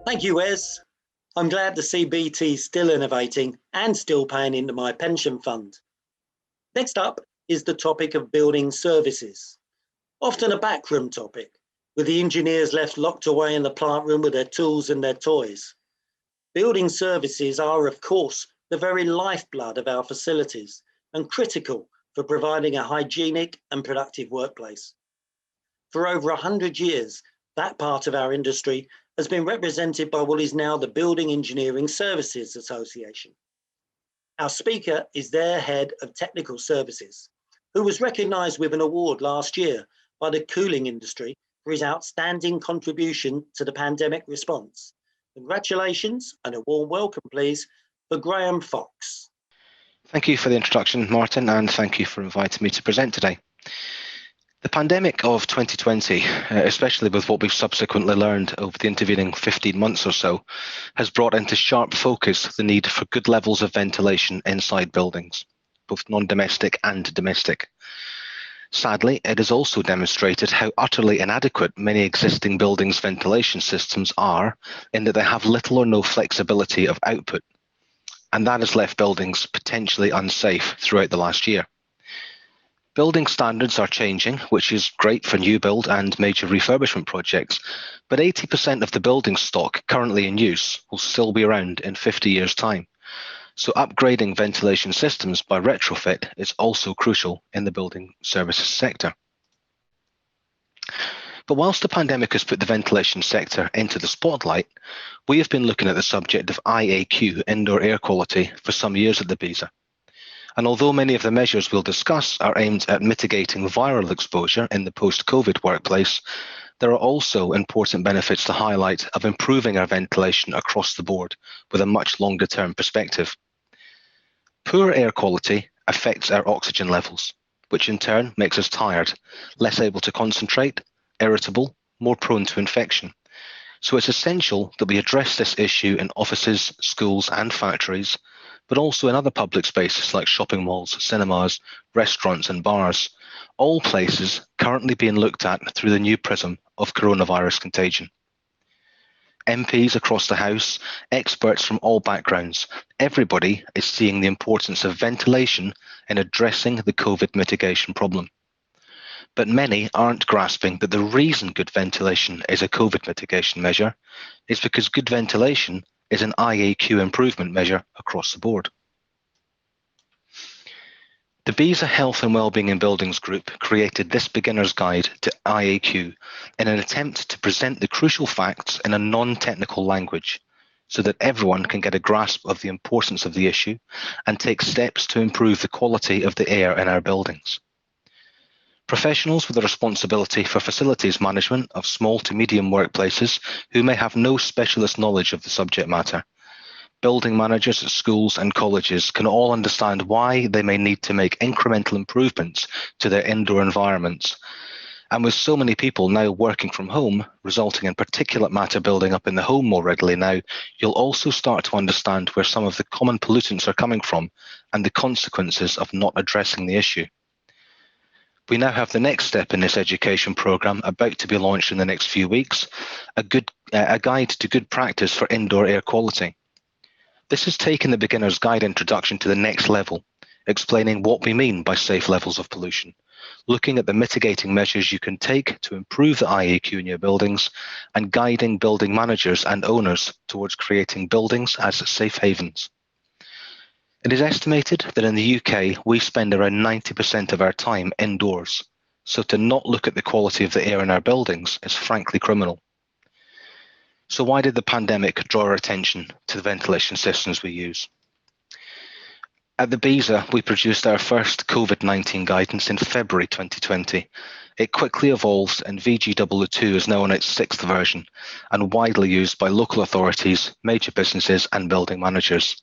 Thank you, Wes. I'm glad to see BT still innovating and still paying into my pension fund. Next up is the topic of building services, often a backroom topic, with the engineers left locked away in the plant room with their tools and their toys. Building services are, of course, the very lifeblood of our facilities and critical for providing a hygienic and productive workplace. For over 100 years, that part of our industry has been represented by what is now the Building Engineering Services Association. Our speaker is their head of technical services, who was recognised with an award last year by the cooling industry for his outstanding contribution to the pandemic response. Congratulations and a warm welcome, please, for Graeme Fox. Thank you for the introduction, Martin, and thank you for inviting me to present today. The pandemic of 2020, especially with what we've subsequently learned over the intervening 15 months or so, has brought into sharp focus the need for good levels of ventilation inside buildings, both non-domestic and domestic. Sadly, it has also demonstrated how utterly inadequate many existing buildings' ventilation systems are, in that they have little or no flexibility of output, and that has left buildings potentially unsafe throughout the last year. Building standards are changing, which is great for new build and major refurbishment projects, but 80% of the building stock currently in use will still be around in 50 years' time. So upgrading ventilation systems by retrofit is also crucial in the building services sector. But whilst the pandemic has put the ventilation sector into the spotlight, we have been looking at the subject of IAQ, indoor air quality, for some years at the BESA. And although many of the measures we'll discuss are aimed at mitigating viral exposure in the post-COVID workplace, there are also important benefits to highlight of improving our ventilation across the board with a much longer-term perspective. Poor air quality affects our oxygen levels, which in turn makes us tired, less able to concentrate, irritable, more prone to infection. So it's essential that we address this issue in offices, schools and factories, but also in other public spaces like shopping malls, cinemas, restaurants and bars, all places currently being looked at through the new prism of coronavirus contagion. MPs across the House, experts from all backgrounds, everybody is seeing the importance of ventilation in addressing the COVID mitigation problem. But many aren't grasping that the reason good ventilation is a COVID mitigation measure is because good ventilation is an IAQ improvement measure across the board. The BESA Health and Wellbeing in Buildings Group created this beginner's guide to IAQ in an attempt to present the crucial facts in a non-technical language so that everyone can get a grasp of the importance of the issue and take steps to improve the quality of the air in our buildings. Professionals with a responsibility for facilities management of small to medium workplaces who may have no specialist knowledge of the subject matter. Building managers at schools and colleges can all understand why they may need to make incremental improvements to their indoor environments. And with so many people now working from home, resulting in particulate matter building up in the home more readily now, you'll also start to understand where some of the common pollutants are coming from and the consequences of not addressing the issue. We now have the next step in this education programme about to be launched in the next few weeks, a guide to good practice for indoor air quality. This has taken the beginner's guide introduction to the next level, explaining what we mean by safe levels of pollution, looking at the mitigating measures you can take to improve the IAQ in your buildings, and guiding building managers and owners towards creating buildings as safe havens. It is estimated that in the UK, we spend around 90% of our time indoors, so to not look at the quality of the air in our buildings is frankly criminal. So why did the pandemic draw our attention to the ventilation systems we use? At the BESA, we produced our first COVID-19 guidance in February 2020. It quickly evolved and VGW2 is now on its 6th version and widely used by local authorities, major businesses and building managers.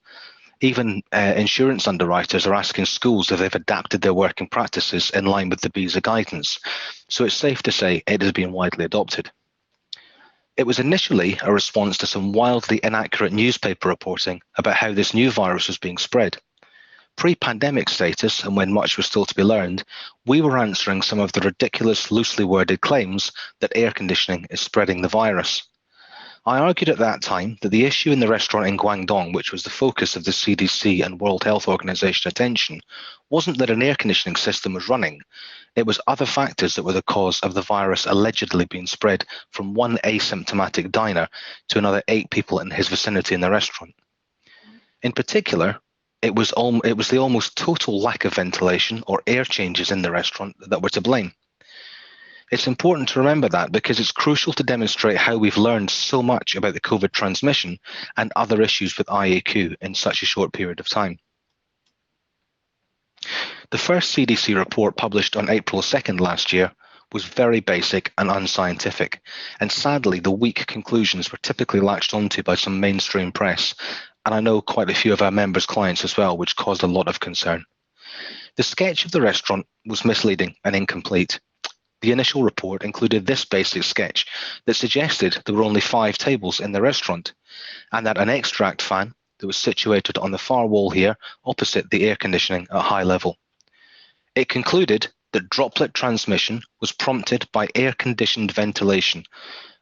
Even insurance underwriters are asking schools if they've adapted their working practices in line with the BESA guidance. So it's safe to say it has been widely adopted. It was initially a response to some wildly inaccurate newspaper reporting about how this new virus was being spread. Pre-pandemic status, and when much was still to be learned, we were answering some of the ridiculous, loosely worded claims that air conditioning is spreading the virus. I argued at that time that the issue in the restaurant in Guangdong, which was the focus of the CDC and World Health Organization attention, wasn't that an air conditioning system was running. It was other factors that were the cause of the virus allegedly being spread from one asymptomatic diner to another 8 people in his vicinity in the restaurant. In particular, it was the almost total lack of ventilation or air changes in the restaurant that were to blame. It's important to remember that because it's crucial to demonstrate how we've learned so much about the COVID transmission and other issues with IAQ in such a short period of time. The first CDC report published on April 2nd last year was very basic and unscientific, and sadly the weak conclusions were typically latched onto by some mainstream press, and I know quite a few of our members' clients as well, which caused a lot of concern. The sketch of the restaurant was misleading and incomplete. The initial report included this basic sketch that suggested there were only 5 tables in the restaurant, and that an extract fan that was situated on the far wall here opposite the air conditioning at high level. It concluded that droplet transmission was prompted by air-conditioned ventilation,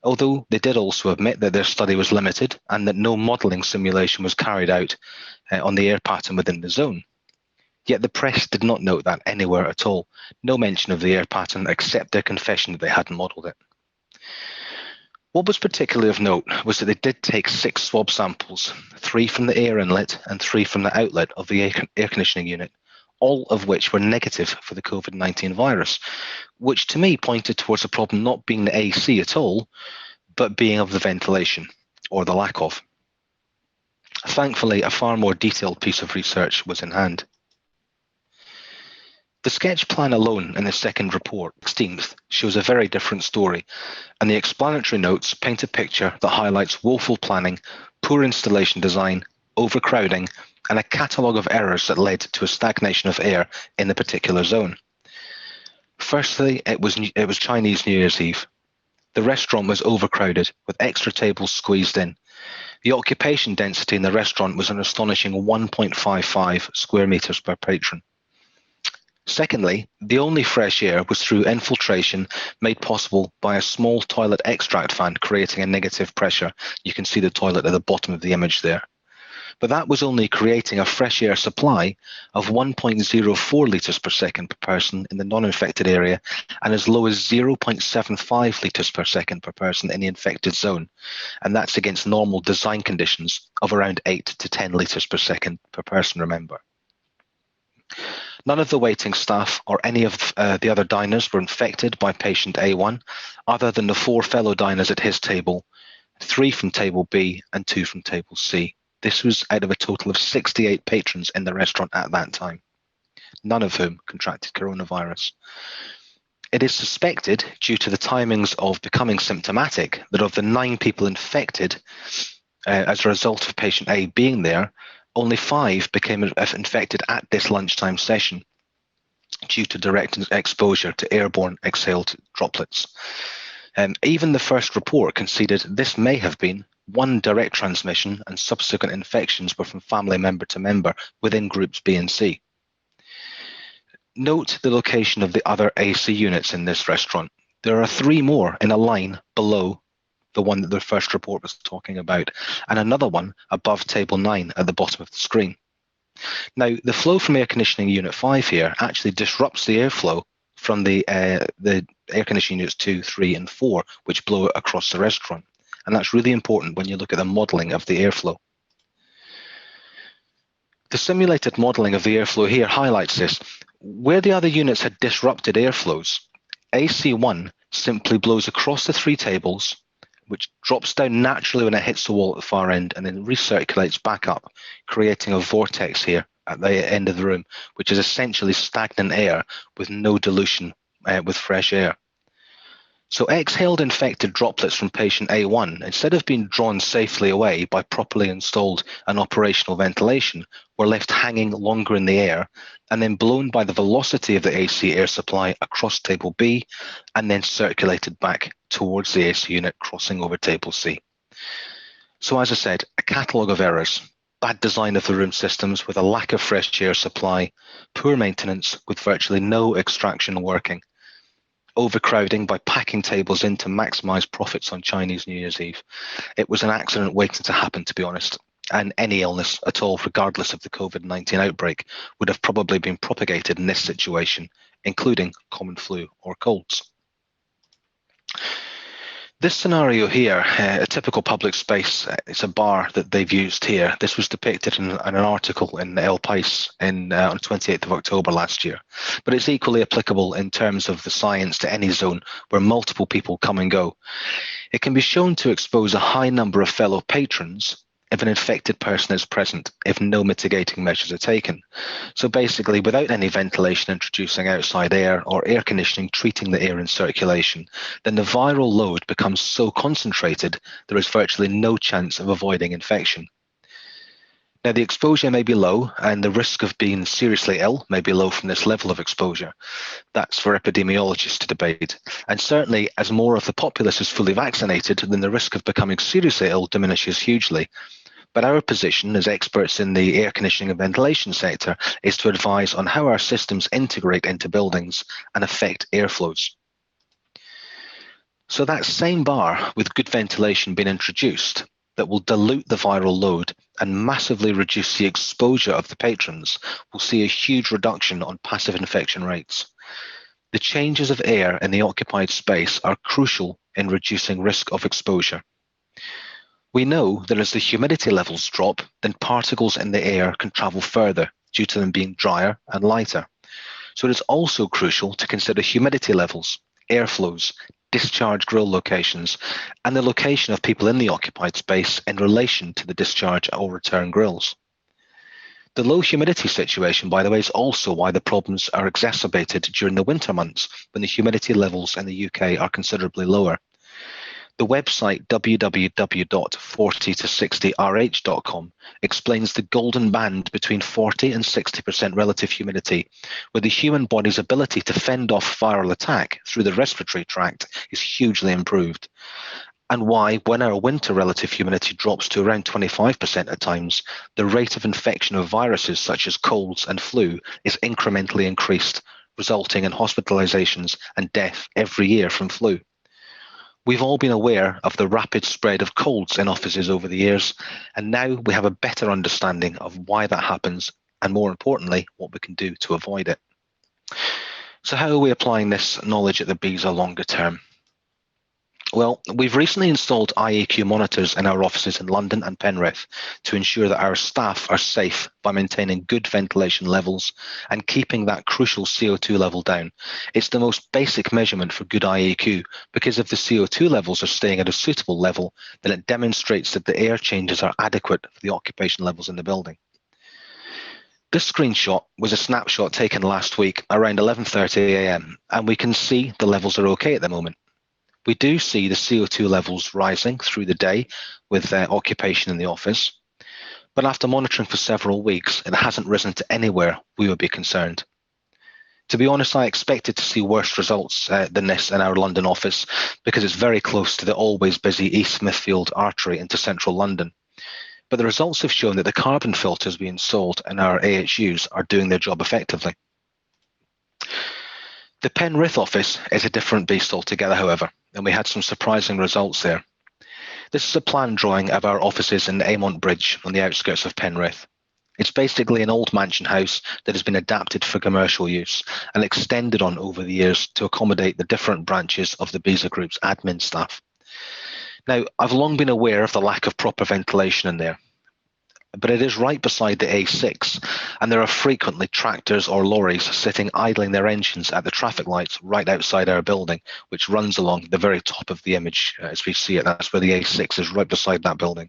although they did also admit that their study was limited and that no modelling simulation was carried out on the air pattern within the zone. Yet the press did not note that anywhere at all, no mention of the air pattern except their confession that they hadn't modelled it. What was particularly of note was that they did take 6 swab samples, 3 from the air inlet and 3 from the outlet of the air conditioning unit, all of which were negative for the COVID-19 virus, which to me pointed towards the problem not being the AC at all, but being of the ventilation, or the lack of. Thankfully, a far more detailed piece of research was in hand. The sketch plan alone in the second report, 16th, shows a very different story, and the explanatory notes paint a picture that highlights woeful planning, poor installation design, overcrowding, and a catalogue of errors that led to a stagnation of air in the particular zone. Firstly, it was Chinese New Year's Eve. The restaurant was overcrowded, with extra tables squeezed in. The occupation density in the restaurant was an astonishing 1.55 square metres per patron. Secondly, the only fresh air was through infiltration made possible by a small toilet extract fan creating a negative pressure. You can see the toilet at the bottom of the image there. But that was only creating a fresh air supply of 1.04 litres per second per person in the non-infected area and as low as 0.75 litres per second per person in the infected zone. And that's against normal design conditions of around 8 to 10 litres per second per person, remember. None of the waiting staff or any of the other diners were infected by patient A1, other than the 4 fellow diners at his table, 3 from table B and 2 from table C. This was out of a total of 68 patrons in the restaurant at that time, none of whom contracted coronavirus. It is suspected, due to the timings of becoming symptomatic, that of the 9 people infected as a result of patient A being there, only 5 became infected at this lunchtime session due to direct exposure to airborne exhaled droplets. Even the first report conceded this may have been one direct transmission and subsequent infections were from family member to member within groups B and C. Note the location of the other AC units in this restaurant. There are 3 more in a line below the one that the first report was talking about, and another one above table 9 at the bottom of the screen. Now, the flow from air conditioning unit 5 here actually disrupts the airflow from the air conditioning units 2, 3, and 4, which blow across the restaurant. And that's really important when you look at the modelling of the airflow. The simulated modelling of the airflow here highlights this. Where the other units had disrupted airflows, AC1 simply blows across the 3 tables, which drops down naturally when it hits the wall at the far end and then recirculates back up, creating a vortex here at the end of the room, which is essentially stagnant air with no dilution with fresh air. So exhaled infected droplets from patient A1, instead of being drawn safely away by properly installed and operational ventilation, were left hanging longer in the air and then blown by the velocity of the AC air supply across table B and then circulated back towards the AC unit crossing over table C. So as I said, a catalogue of errors. bad design of the room systems with a lack of fresh air supply, poor maintenance with virtually no extraction working, overcrowding by packing tables in to maximize profits on Chinese New Year's Eve. It was an accident waiting to happen, to be honest. And any illness at all, regardless of the COVID-19 outbreak, would have probably been propagated in this situation, including common flu or colds. This scenario here, a typical public space, it's a bar that they've used here. This was depicted in an article in El País on 28th of October last year. But it's equally applicable in terms of the science to any zone where multiple people come and go. It can be shown to expose a high number of fellow patrons if an infected person is present, if no mitigating measures are taken. So basically, without any ventilation introducing outside air or air conditioning treating the air in circulation, then the viral load becomes so concentrated there is virtually no chance of avoiding infection. Now, the exposure may be low and the risk of being seriously ill may be low from this level of exposure. That's for epidemiologists to debate. And certainly, as more of the populace is fully vaccinated, then the risk of becoming seriously ill diminishes hugely. But our position as experts in the air conditioning and ventilation sector is to advise on how our systems integrate into buildings and affect airflows. So that same bar with good ventilation being introduced that will dilute the viral load and massively reduce the exposure of the patrons will see a huge reduction on passive infection rates. The changes of air in the occupied space are crucial in reducing risk of exposure. We know that as the humidity levels drop, then particles in the air can travel further due to them being drier and lighter. So it is also crucial to consider humidity levels, airflows, discharge grill locations, and the location of people in the occupied space in relation to the discharge or return grills. The low humidity situation, by the way, is also why the problems are exacerbated during the winter months when the humidity levels in the UK are considerably lower. The website www.40to60rh.com explains the golden band between 40 and 60% relative humidity, where the human body's ability to fend off viral attack through the respiratory tract is hugely improved, and why, when our winter relative humidity drops to around 25% at times, the rate of infection of viruses such as colds and flu is incrementally increased, resulting in hospitalizations and death every year from flu. We've all been aware of the rapid spread of colds in offices over the years, and now we have a better understanding of why that happens, and more importantly, what we can do to avoid it. So how are we applying this knowledge at the BESA longer term? Well, we've recently installed IAQ monitors in our offices in London and Penrith to ensure that our staff are safe by maintaining good ventilation levels and keeping that crucial CO2 level down. It's the most basic measurement for good IAQ because if the CO2 levels are staying at a suitable level, then it demonstrates that the air changes are adequate for the occupation levels in the building. This screenshot was a snapshot taken last week around 11:30 a.m. and we can see the levels are okay at the moment. We do see the CO2 levels rising through the day with occupation in the office, but after monitoring for several weeks, it hasn't risen to anywhere we would be concerned. To be honest, I expected to see worse results than this in our London office because it's very close to the always busy East Smithfield artery into central London. But the results have shown that the carbon filters we installed in our AHUs are doing their job effectively. The Penrith office is a different beast altogether, however, and we had some surprising results there. This is a plan drawing of our offices in Amont Bridge on the outskirts of Penrith. It's basically an old mansion house that has been adapted for commercial use and extended on over the years to accommodate the different branches of the BESA Group's admin staff. Now, I've long been aware of the lack of proper ventilation in there, but it is right beside the A6, and there are frequently tractors or lorries sitting idling their engines at the traffic lights right outside our building, which runs along the very top of the image as we see it. That's where the A6 is, right beside that building.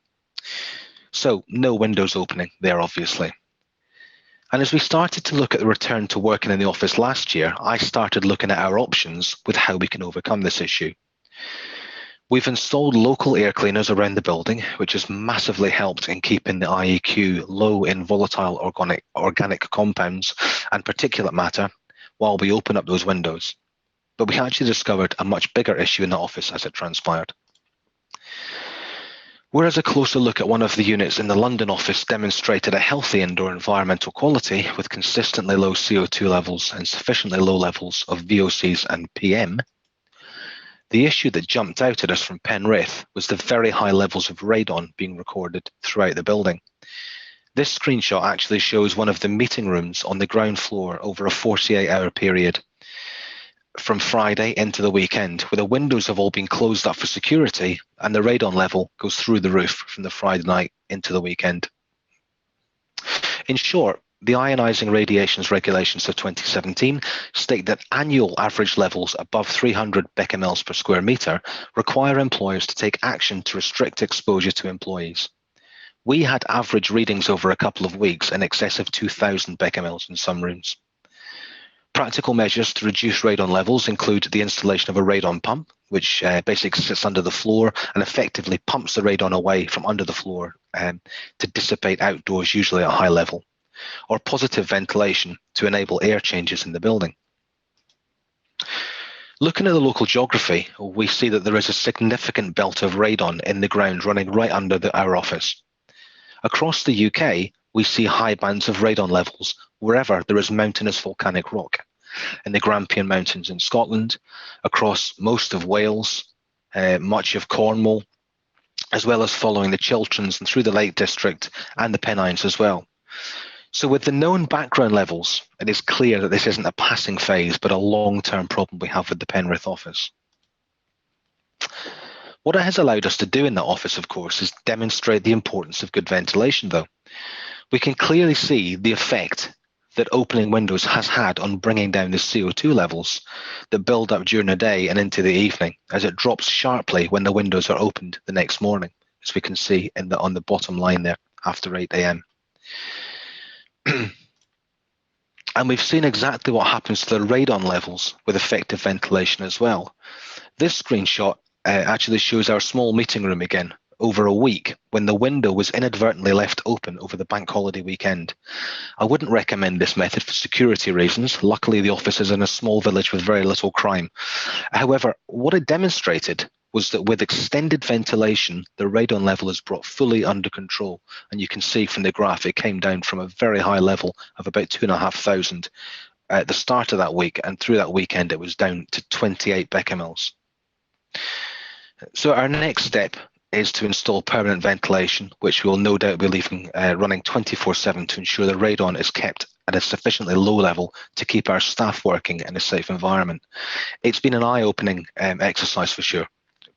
So no windows opening there, obviously. And as we started to look at the return to working in the office last year, I started looking at our options with how we can overcome this issue. We've installed local air cleaners around the building, which has massively helped in keeping the IAQ low in volatile organic compounds and particulate matter while we open up those windows. But we actually discovered a much bigger issue in the office as it transpired. Whereas a closer look at one of the units in the London office demonstrated a healthy indoor environmental quality with consistently low CO2 levels and sufficiently low levels of VOCs and PM, the issue that jumped out at us from Penrith was the very high levels of radon being recorded throughout the building. This screenshot actually shows one of the meeting rooms on the ground floor over a 48-hour period from Friday into the weekend, where the windows have all been closed up for security and the radon level goes through the roof from the Friday night into the weekend. In short, the ionising radiations regulations of 2017 state that annual average levels above 300 becquerels per square metre require employers to take action to restrict exposure to employees. We had average readings over a couple of weeks in excess of 2,000 becquerels in some rooms. Practical measures to reduce radon levels include the installation of a radon pump, which basically sits under the floor and effectively pumps the radon away from under the floor to dissipate outdoors, usually at a high level, or positive ventilation to enable air changes in the building. Looking at the local geography, we see that there is a significant belt of radon in the ground running right under our office. Across the UK, we see high bands of radon levels wherever there is mountainous volcanic rock. In the Grampian Mountains in Scotland, across most of Wales, much of Cornwall, as well as following the Chilterns and through the Lake District and the Pennines as well. So with the known background levels, it is clear that this isn't a passing phase, but a long-term problem we have with the Penrith office. What it has allowed us to do in that office, of course, is demonstrate the importance of good ventilation, though. We can clearly see the effect that opening windows has had on bringing down the CO2 levels that build up during the day and into the evening, as it drops sharply when the windows are opened the next morning, as we can see on the bottom line there after 8 a.m. And we've seen exactly what happens to the radon levels with effective ventilation as well. This screenshot actually shows our small meeting room again over a week when the window was inadvertently left open over the bank holiday weekend. I wouldn't recommend this method for security reasons. Luckily, the office is in a small village with very little crime. However, what it demonstrated was that with extended ventilation, the radon level is brought fully under control. And you can see from the graph, it came down from a very high level of about 2,500 at the start of that week, and through that weekend, it was down to 28 becquerels. So our next step is to install permanent ventilation, which we'll no doubt be leaving running 24/7 to ensure the radon is kept at a sufficiently low level to keep our staff working in a safe environment. It's been an eye-opening exercise for sure,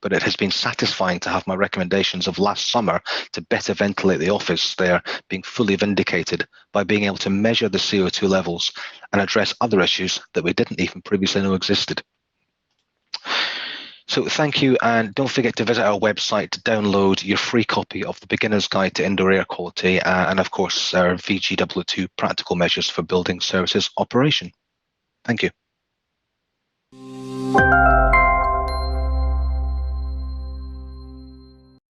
but it has been satisfying to have my recommendations of last summer to better ventilate the office there being fully vindicated by being able to measure the CO2 levels and address other issues that we didn't even previously know existed. So thank you, and don't forget to visit our website to download your free copy of the Beginner's Guide to Indoor Air Quality and of course our VGW2 Practical Measures for Building Services Operation. Thank you.